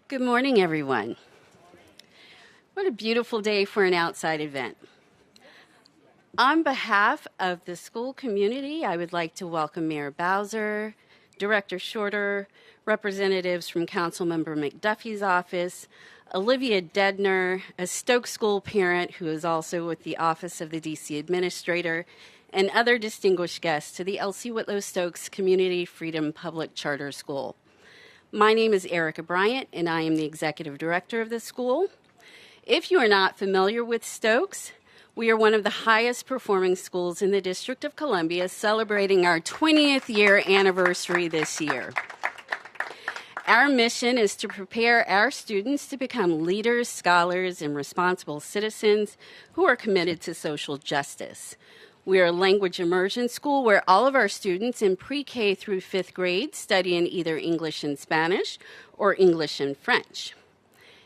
Good morning, everyone. What a beautiful day for an outside event. On behalf of the school community, I would like to welcome Mayor Bowser, Director Shorter, representatives from Councilmember McDuffie's office, Olivia Dedner, a Stokes school parent who is also with the Office of the DC Administrator, and other distinguished guests to the Elsie Whitlow Stokes Community Freedom Public Charter School. My name is Erica Bryant, and I am the Executive Director of the school. If you are not familiar with Stokes, we are one of the highest performing schools in the District of Columbia, celebrating our 20th year anniversary this year. Our mission is to prepare our students to become leaders, scholars, and responsible citizens who are committed to social justice. We are a language immersion school where all of our students in pre-K through 5th grade study in either English and Spanish or English and French.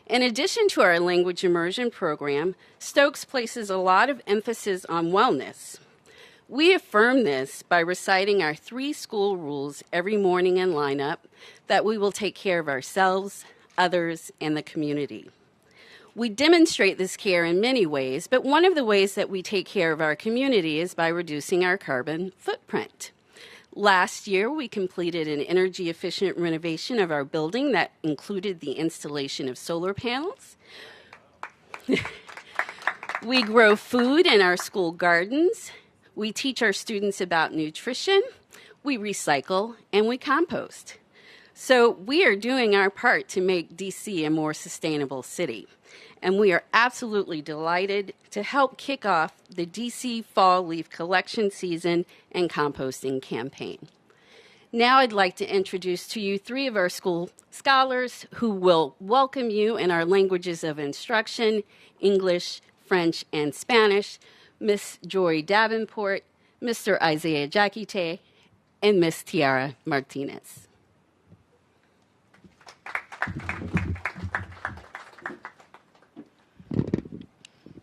In addition to our language immersion program, Stokes places a lot of emphasis on wellness. We affirm this by reciting our 3 school rules every morning in lineup that we will take care of ourselves, others, and the community. We demonstrate this care in many ways, but one of the ways that we take care of our community is by reducing our carbon footprint. Last year, we completed an energy-efficient renovation of our building that included the installation of solar panels. We grow food in our school gardens. We teach our students about nutrition. We recycle, and we compost. So we are doing our part to make DC a more sustainable city. And we are absolutely delighted to help kick off the DC Fall Leaf Collection Season and Composting campaign. Now I'd like to introduce to you 3 of our school scholars who will welcome you in our languages of instruction, English, French, and Spanish, Miss Jory Davenport, Mr. Isaiah Jakite, and Miss Tiara Martinez.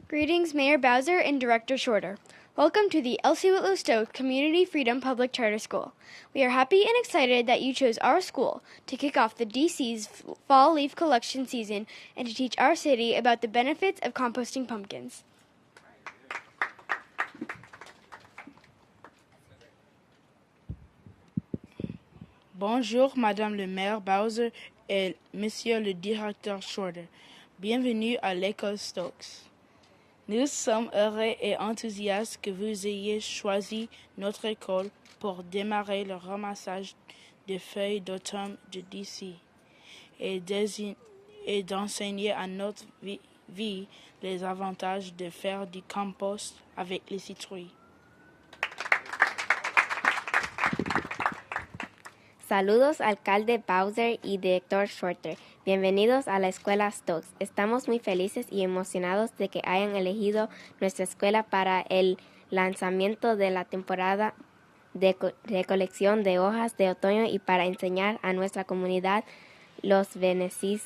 Greetings, Mayor Bowser and Director Shorter. Welcome to the Elsie Whitlow Stokes Community Freedom Public Charter School. We are happy and excited that you chose our school to kick off the DC's Fall Leaf Collection Season and to teach our city about the benefits of composting pumpkins. Bonjour, Madame le maire Bowser et Monsieur le directeur Shorter. Bienvenue à l'école Stokes. Nous sommes heureux et enthousiastes que vous ayez choisi notre école pour démarrer le ramassage des feuilles d'automne de DC et d'enseigner à notre vie les avantages de faire du compost avec les citrouilles. Saludos, alcalde Bowser y director Shorter. Bienvenidos a la escuela Stokes. Estamos muy felices y emocionados de que hayan elegido nuestra escuela para el lanzamiento de la temporada de recolección de hojas de otoño y para enseñar a nuestra comunidad los beneficios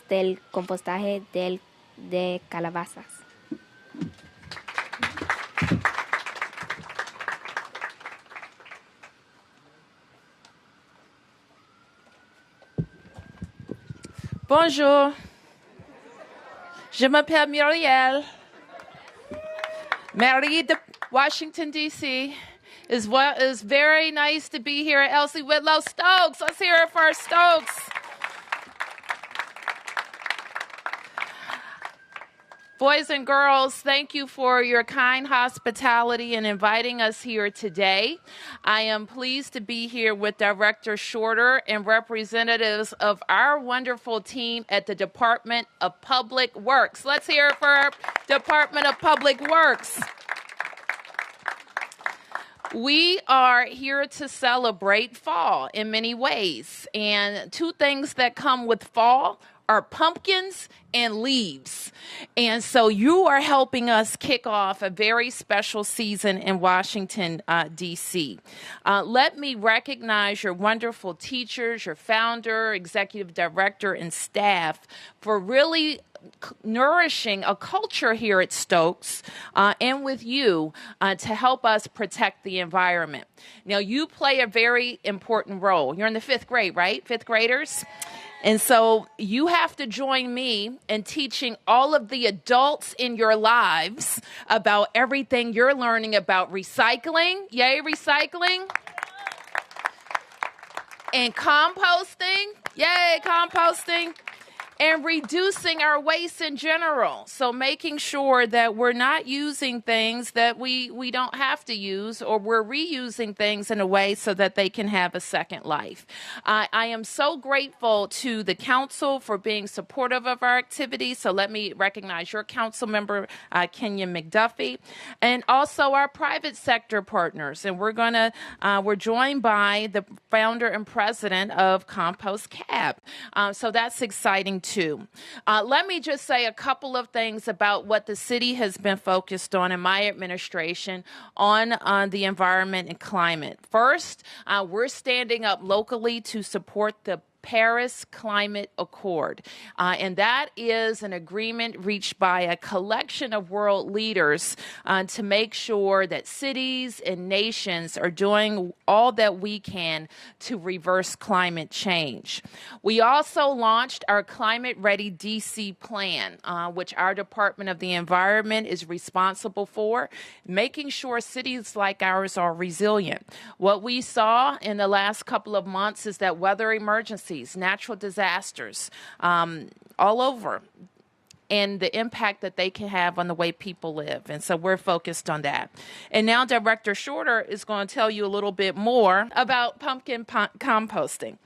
del compostaje de calabazas. Bonjour, je m'appelle Muriel. Marie de Washington, D.C. It's very nice to be here at Elsie Whitlow Stokes. Let's hear it for our Stokes. Boys and girls, thank you for your kind hospitality and inviting us here today. I am pleased to be here with Director Shorter and representatives of our wonderful team at the Department of Public Works. Let's hear it for our Department of Public Works. We are here to celebrate fall in many ways, and 2 things that come with fall are pumpkins and leaves. And so you are helping us kick off a very special season in Washington, D.C. Let me recognize your wonderful teachers, your founder, executive director, and staff for really nourishing a culture here at Stokes and with you to help us protect the environment. Now, you play a very important role. You're in the 5th grade, right? 5th graders? And so you have to join me in teaching all of the adults in your lives about everything you're learning about recycling. Yay, recycling. And composting. Yay, composting. And reducing our waste in general. So making sure that we're not using things that we don't have to use, or we're reusing things in a way so that they can have a second life. I am so grateful to the council for being supportive of our activities. So let me recognize your council member, Kenya McDuffie, and also our private sector partners. And we're joined by the founder and president of Compost Cab. So that's exciting too. Let me just say a couple of things about what the city has been focused on in my administration on the environment and climate. First, we're standing up locally to support the Paris Climate Accord. And that is an agreement reached by a collection of world leaders to make sure that cities and nations are doing all that we can to reverse climate change. We also launched our Climate Ready DC plan, which our Department of the Environment is responsible for, making sure cities like ours are resilient. What we saw in the last couple of months is that weather emergencies, natural disasters all over, and the impact that they can have on the way people live. And so we're focused on that. And now Director Shorter is going to tell you a little bit more about pumpkin composting.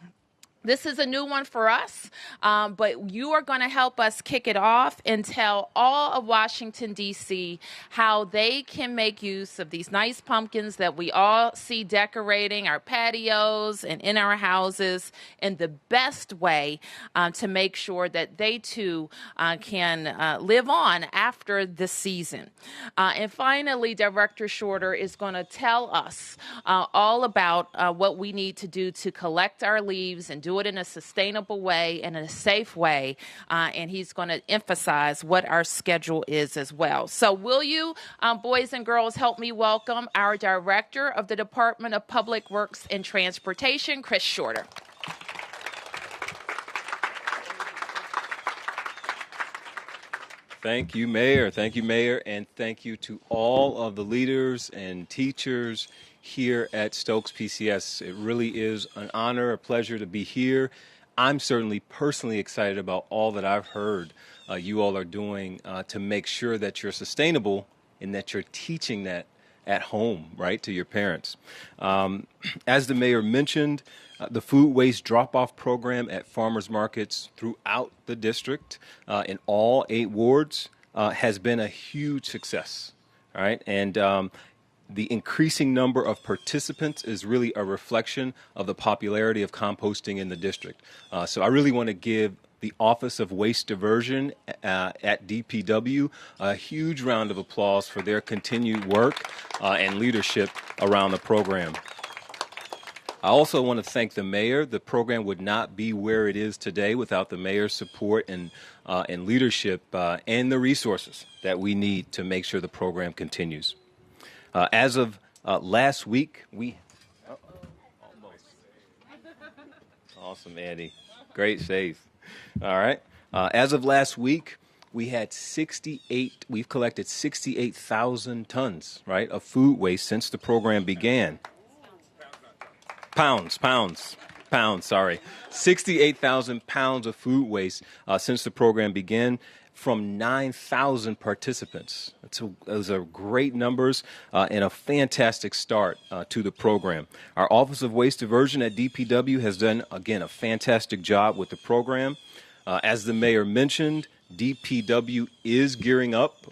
This is a new one for us, but you are going to help us kick it off and tell all of Washington, D.C. how they can make use of these nice pumpkins that we all see decorating our patios and in our houses in the best way to make sure that they, too, can live on after the season. And finally, Director Shorter is going to tell us all about what we need to do to collect our leaves and do it in a sustainable way and in a safe way. And he's going to emphasize what our schedule is as well. So will you, boys and girls, help me welcome our Director of the Department of Public Works and Transportation, Chris Shorter. Thank you, Mayor. Thank you, Mayor. And thank you to all of the leaders and teachers here at Stokes PCS. It really is an honor, a pleasure to be here. I'm certainly personally excited about all that I've heard you all are doing to make sure that you're sustainable and that you're teaching that at home, right, to your parents. As the mayor mentioned, the food waste drop-off program at farmers markets throughout the district in all 8 wards has been a huge success, all right? And the increasing number of participants is really a reflection of the popularity of composting in the district. So I really want to give the Office of Waste Diversion at DPW a huge round of applause for their continued work and leadership around the program. I also want to thank the mayor. The program would not be where it is today without the mayor's support and leadership and the resources that we need to make sure the program continues. As of last week, almost. Awesome, Andy. Great save. All right. As of last week, we've collected 68,000 tons, right, of food waste since the program began. Pounds, sorry. 68,000 pounds of food waste since the program began, from 9,000 participants. Those are great numbers and a fantastic start to the program. Our Office of Waste Diversion at DPW has done, again, a fantastic job with the program. As the mayor mentioned, DPW is gearing up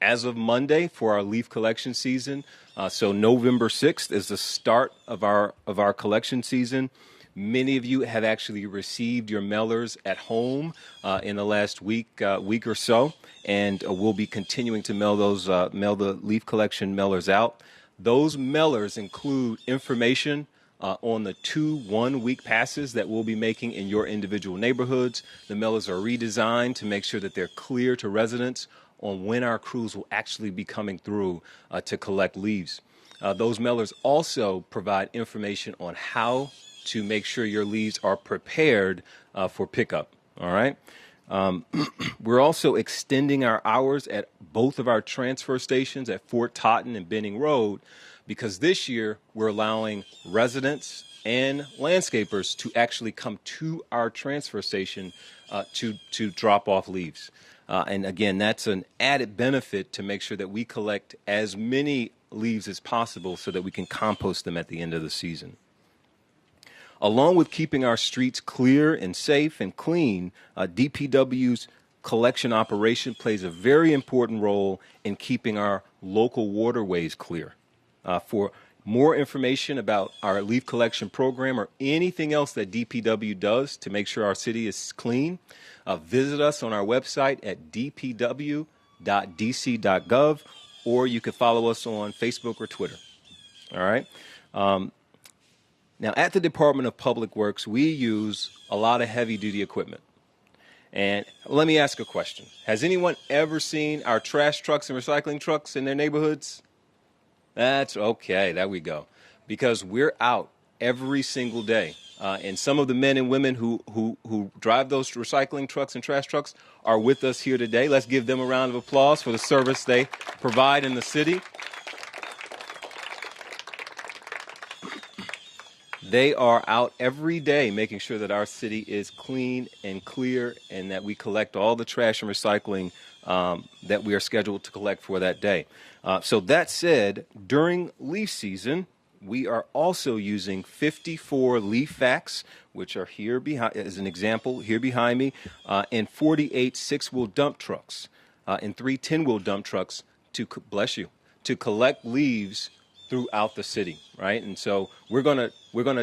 as of Monday for our leaf collection season. So November 6th is the start of our collection season. Many of you have actually received your mailers at home in the last week or so, and we'll be continuing to mail the leaf collection mailers out. Those mailers include information on the 2 one-week passes that we'll be making in your individual neighborhoods. The mailers are redesigned to make sure that they're clear to residents on when our crews will actually be coming through to collect leaves. Those mailers also provide information on how to make sure your leaves are prepared for pickup. All right. We're also extending our hours at both of our transfer stations at Fort Totten and Benning Road, because this year we're allowing residents and landscapers to actually come to our transfer station to drop off leaves. And again, that's an added benefit to make sure that we collect as many leaves as possible so that we can compost them at the end of the season. Along with keeping our streets clear and safe and clean, DPW's collection operation plays a very important role in keeping our local waterways clear. For more information about our leaf collection program or anything else that DPW does to make sure our city is clean, visit us on our website at dpw.dc.gov, or you can follow us on Facebook or Twitter. All right. Now, at the Department of Public Works, we use a lot of heavy-duty equipment. And let me ask a question. Has anyone ever seen our trash trucks and recycling trucks in their neighborhoods? That's okay. There we go. Because we're out every single day. And some of the men and women who drive those recycling trucks and trash trucks are with us here today. Let's give them a round of applause for the service they provide in the city. They are out every day making sure that our city is clean and clear and that we collect all the trash and recycling that we are scheduled to collect for that day. So that said, during leaf season, we are also using 54 leaf vacs, which are here behind, as an example, here behind me, and 48 six-wheel dump trucks and 3 10-wheel dump trucks to collect leaves throughout the city, right? And so we're gonna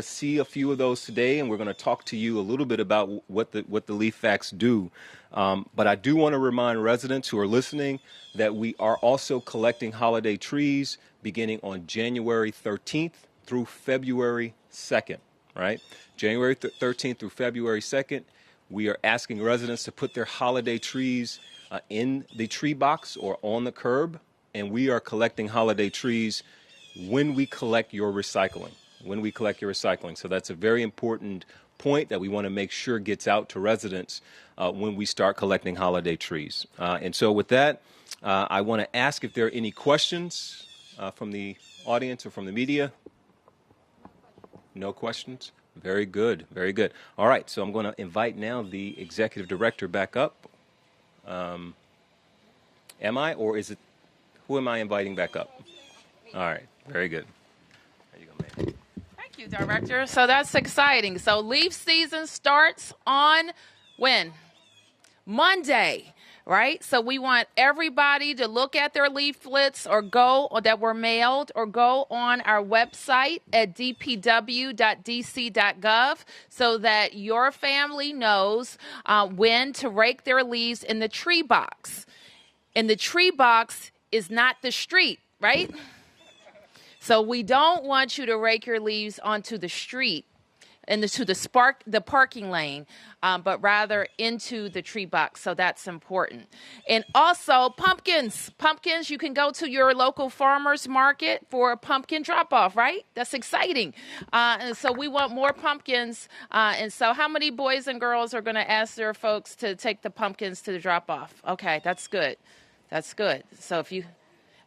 see a few of those today, and we're gonna talk to you a little bit about what the leaf vacs do. But I do want to remind residents who are listening that we are also collecting holiday trees beginning on January 13th through February 2nd, right? January 13th through February 2nd, we are asking residents to put their holiday trees in the tree box or on the curb, and we are collecting holiday trees when we collect your recycling. So that's a very important point that we want to make sure gets out to residents when we start collecting holiday trees. And so with that, I want to ask if there are any questions from the audience or from the media. No questions? Very good, very good. All right, so I'm going to invite now the executive director back up. Am I, or is it, who am I inviting back up? All right, very good. There you go, man. Thank you, Director. So that's exciting. So leaf season starts on when? Monday, right? So we want everybody to look at their leaflets or that were mailed, or go on our website at dpw.dc.gov so that your family knows when to rake their leaves in the tree box. And the tree box is not the street, right? So we don't want you to rake your leaves onto the street and to the parking lane, but rather into the tree box. So that's important. And also pumpkins. Pumpkins, you can go to your local farmer's market for a pumpkin drop-off, right? That's exciting. And so we want more pumpkins. And so how many boys and girls are going to ask their folks to take the pumpkins to the drop-off? Okay, that's good. That's good. So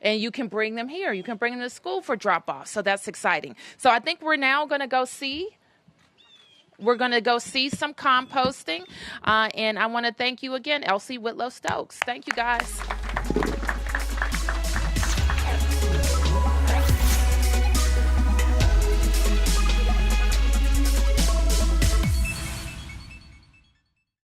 and you can bring them here. You can bring them to school for drop-off. So that's exciting. So I think we're now going to go see. We're going to go see some composting. And I want to thank you again, Elsie, Whitlow, Stokes. Thank you, guys.